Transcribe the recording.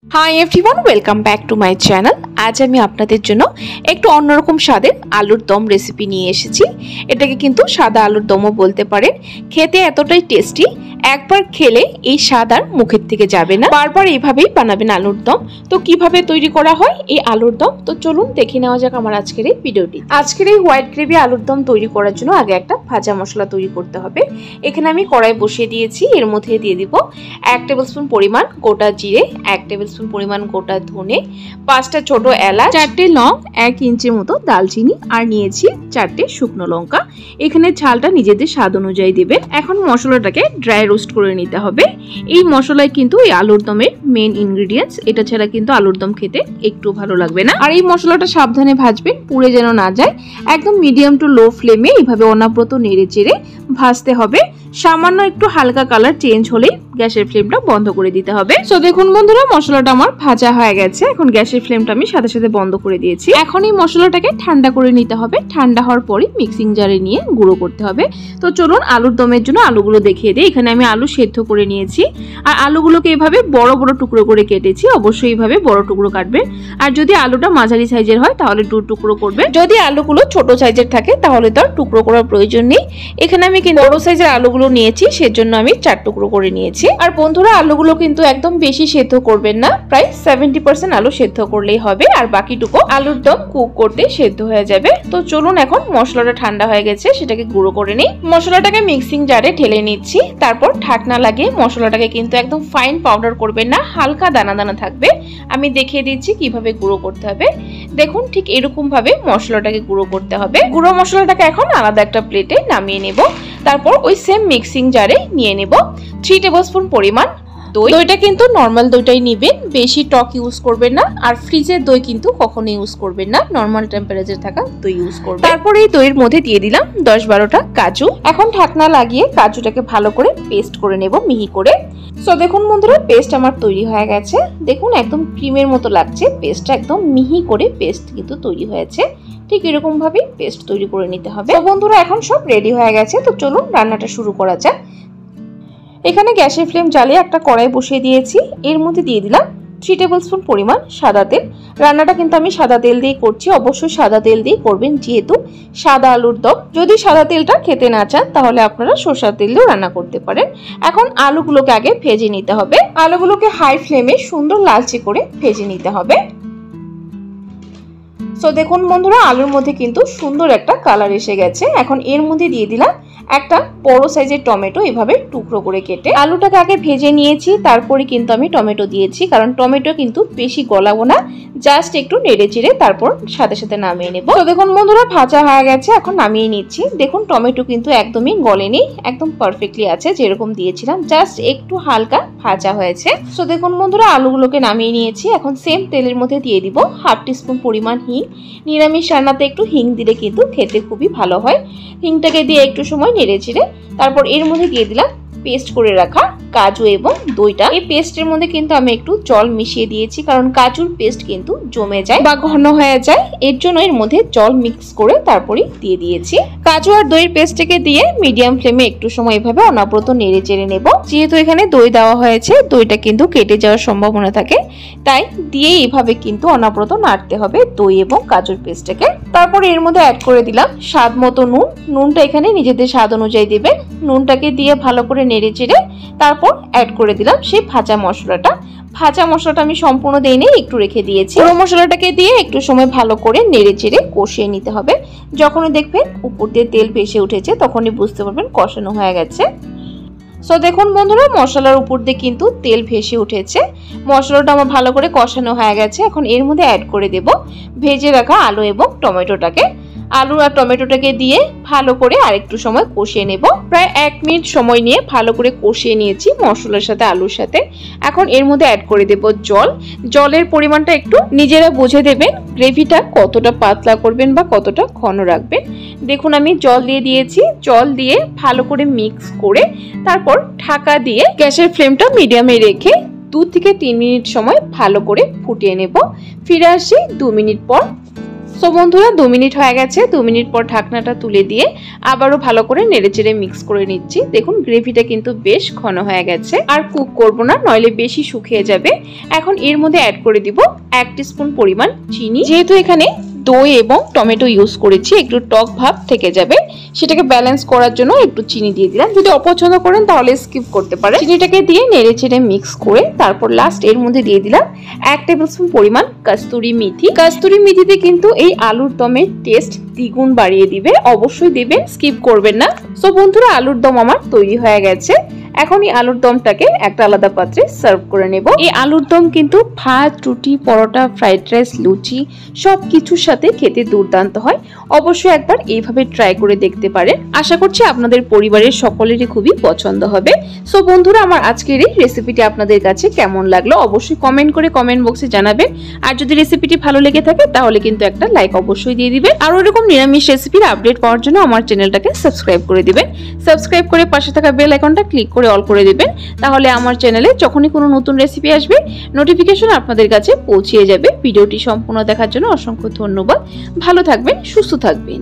Hi everyone, welcome back to my channel. আজ আমি আপনাদের জন্য একটু অন্যরকম স্বাদের আলুর দম রেসিপি নিয়ে এসেছি। এটাকে কিন্তু সাদা আলুর দমও বলতে পারেন। খেতে এতটাই টেস্টি, একবার খেলে এই স্বাদ আর মুখের থেকে যাবে না। বারবার এইভাবেই বানাবেন আলুর দম। তো কিভাবে তৈরি করা হয় এই আলুর দম, তো চলুন দেখে নেওয়া যাক আমার আজকের এই ভিডিওটি। আজকের এই হোয়াইট গ্রেভি আলুর দম তৈরি করার জন্য আগে একটা ভাজা মশলা তৈরি করতে হবে। এখানে আমি কড়াই বসিয়ে দিয়েছি। এর মধ্যে দিয়ে দিব 1 টেবিলস্পুন পরিমাণ গোটা জিরে, 1 টেবিলস্পুন পরিমাণ গোটা ধনে, 5টা ছোট এলাচ, 4টে লং, 1 ইঞ্চির মতো দালচিনি আর নিয়েছি 4টে শুকনো লঙ্কা। এখানে ঝালটা নিজেদের স্বাদ অনুযায়ী দেবেন। এখন মশলাটাকে ড্রাই রোস্ট করে নিতে হবে। এই মশলাই কিন্তু এই আলুর দমের মেইন ইনগ্রেডিয়েন্টস। এটা ছাড়া কিন্তু আলুর দম খেতে একটু ভালো লাগবে না। আর এই মশলাটা সাবধানে ভাজবেন, পুড়ে যেন না যায়। একদম মিডিয়াম টু লো ফ্লেমে এইভাবে অনাব্রত নেড়ে চেড়ে ভাজতে হবে। সামান্য একটু হালকা কালার চেঞ্জ হলেই গ্যাসের ফ্লেমটা বন্ধ করে দিতে হবে। সো দেখুন বন্ধুরা, মশলাটা আমার ভাজা হয়ে গেছে। এখন গ্যাসের ফ্লেমটা আমি সাথে সাথে বন্ধ করে দিয়েছি। এখন এই মশলাটাকে ঠান্ডা করে নিতে হবে। ঠান্ডা হওয়ার পরে মিক্সিং জারে নিয়ে গুঁড়ো করতে হবে। তো চলুন আলুর দমের জন্য আলুগুলো দেখিয়ে দিই। এখানে আমি আলু সেদ্ধ করে নিয়েছি আর আলুগুলোকে এভাবে বড় বড় টুকরো করে কেটেছি। অবশ্যই এইভাবে বড় টুকরো কাটবেন। আর যদি আলুটা মাঝারি সাইজের হয় তাহলে 2 টুকরো করবেন। যদি আলুগুলো ছোট সাইজের থাকে তাহলে তো আর টুকরো করার প্রয়োজন নেই। এখানে আমি কিন্তু বড় সাইজের আলুগুলো নিয়েছি, সেজন্য আমি 4 টুকরো করে নিয়েছি। আর বন্ধুরা, আলুগুলো কিন্তু একদম বেশি সেদ্ধ করবেন না, প্রায় 70% আলু সেদ্ধ করলেই হবে। আর বাকিটুকু আলুর দম কুক করতে সেদ্ধ হয়ে যাবে। তো চলুন, এখন মশলাটা ঠান্ডা হয়ে গেছে, সেটাকে গুঁড়ো করে নিই। মশলাটাকে মিক্সিং জারে ঢেলে নিচ্ছি। তারপর ঢাকনা লাগিয়ে মশলাটাকে কিন্তু একদম ফাইন পাউডার করবেন না, হালকা দানা দানা থাকবে। আমি দেখিয়ে দিচ্ছি কিভাবে গুঁড়ো করতে হবে। দেখুন, ঠিক এরকম ভাবে মশলাটাকে গুঁড়ো করতে হবে। গুঁড়ো মশলাটাকে এখন আলাদা একটা প্লেটে নামিয়ে নেব। তারপর ওই সেম মিক্সিং জারে নিয়ে নেব 3 টেবিলস্পুন পরিমাণ দই। দইটা কিন্তু নর্মাল দইটাই নেবেন, বেশি টক ইউজ করবেন না। আর ফ্রিজের দই কিন্তু কখনো ইউজ করবেন না, নর্মাল টেম্পারেচার থাকা দই ইউজ করবেন। তারপর এই দইয়ের মধ্যে দিয়ে দিলাম 10-12টা কাজু। এখন ঢাকনা লাগিয়ে কাজুটাকে ভালো করে পেস্ট করে নেব মিহি করে। সো দেখুন বন্ধুরা, পেস্ট আমার তৈরি হয়ে গেছে। দেখুন একদম ক্রিমের মতো লাগছে। পেস্টটা একদম মিহি করে পেস্ট কিন্তু তৈরি হয়েছে। ঠিক এরকম ভাবে পেস্ট তৈরি করে নিতে হবে। তো বন্ধুরা, এখন সব রেডি হয়ে গেছে। তো চলুন রান্নাটা শুরু করা যাক। এখানে গ্যাসের ফ্লেম জ্বালিয়ে একটা কড়াই বসিয়ে দিয়েছি। এর মধ্যে দিয়ে দিলাম 3 টেবিলস্পুন পরিমাণ সাদা তেল। রান্নাটা কিন্তু আমি সাদা তেল দিয়ে করছি। অবশ্যই সাদা তেল দিয়ে করবেন, যেহেতু সাদা আলুর দম। যদি সাদা তেলটা খেতে না চান তাহলে আপনারা সরষের তেল দিয়েও রান্না করতে পারেন। এখন আলুগুলোকে আগে ভেজে নিতে হবে। আলুগুলোকে হাই ফ্লেমে সুন্দর লালচে করে ভেজে নিতে হবে। সো দেখুন বন্ধুরা, আলুর মধ্যে কিন্তু সুন্দর একটা কালার এসে গেছে। এখন এর মধ্যে দিয়ে দিলাম একটা বড় সাইজের টমেটো, এভাবে টুকরো করে কেটে। আলুটাকে আগে ভেজে নিয়েছি, তারপরে কিন্তু আমি টমেটো দিয়েছি, কারণ টমেটো কিন্তু বেশি গলাবো না, জাস্ট একটু নেড়ে চেড়ে তারপর সাথে সাথে নামিয়ে নেব। তো দেখুন বন্ধুরা, ভাজা হয়ে গেছে, এখন নামিয়ে নিচ্ছি। দেখুন টমেটো কিন্তু একদমই গলেনি, একদম পারফেক্টলি আছে যেরকম দিয়েছিলাম, জাস্ট একটু হালকা ভাজা হয়েছে। তো দেখুন বন্ধুরা, আলুগুলোকে নামিয়ে নিয়েছি। এখন সেম তেলের মধ্যে দিয়ে দিব 1/2 টিস্পুন পরিমাণ হিং। নিরামিষ রান্নাতে একটু হিং দিলে কিন্তু খেতে খুবই ভালো হয়। হিংটাকে দিয়ে একটু সময় নেড়ে চেড়ে তারপর এর মধ্যে দিয়ে দিলাম পেস্ট করে রাখা কাজু এবং দইটা। এই পেস্টের মধ্যে কিন্তু আমি একটু জল মিশিয়ে দিয়েছি, কারণ কাজুর পেস্ট কিন্তু জমে যায় বা ঘন হয়ে যায়, এর জন্য এর মধ্যে জল মিক্স করে তারপরে দিয়ে দিয়েছি। কাজু আর দইয়ের পেস্টটাকে দিয়ে মিডিয়াম ফ্লেমে একটু সময় এভাবে অনাব্রত নেড়ে চেড়ে নেব। যেহেতু এখানে দই দেওয়া হয়েছে, দইটা কিন্তু কেটে যাওয়ার সম্ভাবনা থাকে, তাই দিয়ে এইভাবে কিন্তু অনাব্রত নাড়তে হবে দই এবং কাজুর পেস্টটাকে। তারপর এর মধ্যে অ্যাড করে দিলাম স্বাদ মতো নুন। নুনটা এখানে নিজেদের স্বাদ অনুযায়ী দেবেন। নুনটাকে দিয়ে ভালো করে নেড়ে চেড়ে তারপর অ্যাড করে দিলাম সেই ভাজা মশলাটা। ভাজা মশলাটা আমি সম্পূর্ণ দেইনি, একটু রেখে দিয়েছি। পুরো মশলাটাকে দিয়ে একটু সময় ভালো করে নেড়ে চেড়ে কষিয়ে নিতে হবে। যখনই দেখবেন উপর দিয়ে তেল ভেসে উঠেছে, তখনই বুঝতে পারবেন কষানো হয়ে গেছে। সো দেখুন বন্ধুরা, মশলার উপর দিয়ে কিন্তু তেল ভেসে উঠেছে। মশলাটা আমার ভালো করে কষানো হয়ে গেছে। এখন এর মধ্যে অ্যাড করে দেব ভেজে রাখা আলু এবং টমেটোটাকে। আলু আর টমেটোটাকে দিয়ে ভালো করে আরেকটু সময় কষিয়ে নেব। প্রায় 1 মিনিট সময় নিয়ে ভালো করে কষিয়ে নিয়েছি মশলার সাথে, আলুর সাথে। এখন এর মধ্যে অ্যাড করে দেব জল। জলের পরিমাণটা একটু নিজেরা বুঝে দেবেন, গ্রেভিটা কতটা পাতলা করবেন বা কতটা ঘন রাখবেন। দেখুন আমি জল দিয়ে দিয়েছি। জল দিয়ে ভালো করে মিক্স করে তারপর ঢাকা দিয়ে গ্যাসের ফ্লেমটা মিডিয়ামে রেখে 2 থেকে 3 মিনিট সময় ভালো করে ফুটিয়ে নেব। ফিরে আসি 2 মিনিট পর। সো বন্ধুরা 2 মিনিট হয়ে গেছে। 2 মিনিট পর ঢাকনাটা তুলে দিয়ে আবারও ভালো করে নেড়েচেড়ে মিক্স করে নিচ্ছি। দেখুন গ্রেভিটা কিন্তু বেশ ঘন হয়ে গেছে, আর কুক করব না, নইলে বেশি শুকিয়ে যাবে। এখন এর মধ্যে অ্যাড করে দিব 1 টিস্পুন পরিমাণ চিনি। যেহেতু এখানে দই এবং টমেটো ইউজ করেছি, একটু টক ভাব থেকে যাবে, সেটাকে ব্যালেন্স করার জন্য একটু চিনি দিয়ে দিলাম। যদি অপছন্দ করেন তাহলে স্কিপ করতে পারেন। চিনিটাকে দিয়ে নেড়েচেড়ে মিক্স করে তারপর লাস্ট এর মধ্যে দিয়ে দিলাম 1 টেবিলস্পুন পরিমাণ কস্তুরি মেথি। কস্তুরি মেথিতে কিন্তু এই আলুর দমের টেস্ট দ্বিগুণ বাড়িয়ে দিবে, অবশ্যই দেবেন, স্কিপ করবেন না। সো বন্ধুরা আলুর দম আমার তৈরি হয়ে গেছে। এখন এই আলুর দমটাকে একটা আলাদা পাত্রে সার্ভ করে নেব। এই আলুর দম কিন্তু ভাত, রুটি, পরোটা, ফ্রাইড রাইস, লুচি সবকিছুর সাথে খেতে দুর্দান্ত হয়। অবশ্যই একবার এইভাবে ট্রাই করে দেখতে পারেন। আশা করছি আপনাদের পরিবারের সকলেরই খুবই পছন্দ হবে। সো বন্ধুরা আমার আজকের এই রেসিপিটি আপনাদের কাছে কেমন লাগলো অবশ্যই কমেন্ট করে কমেন্ট বক্সে জানাবেন। আর যদি রেসিপিটি ভালো লেগে থাকে তাহলে কিন্তু একটা লাইক অবশ্যই দিয়ে দিবেন। আর এরকম নিরামিষ রেসিপির আপডেট পাওয়ার জন্য আমার চ্যানেলটাকে সাবস্ক্রাইব করে দিবেন। সাবস্ক্রাইব করে পাশে থাকা বেল আইকনটা ক্লিক করে অল করে দিবেন, তাহলে আমার চ্যানেলে যখনই কোনো নতুন রেসিপি আসবে নোটিফিকেশন আপনাদের কাছে পৌঁছে যাবে। ভিডিওটি সম্পূর্ণ দেখার জন্য অসংখ্য ধন্যবাদ। ভালো থাকবেন, সুস্থ থাকবেন।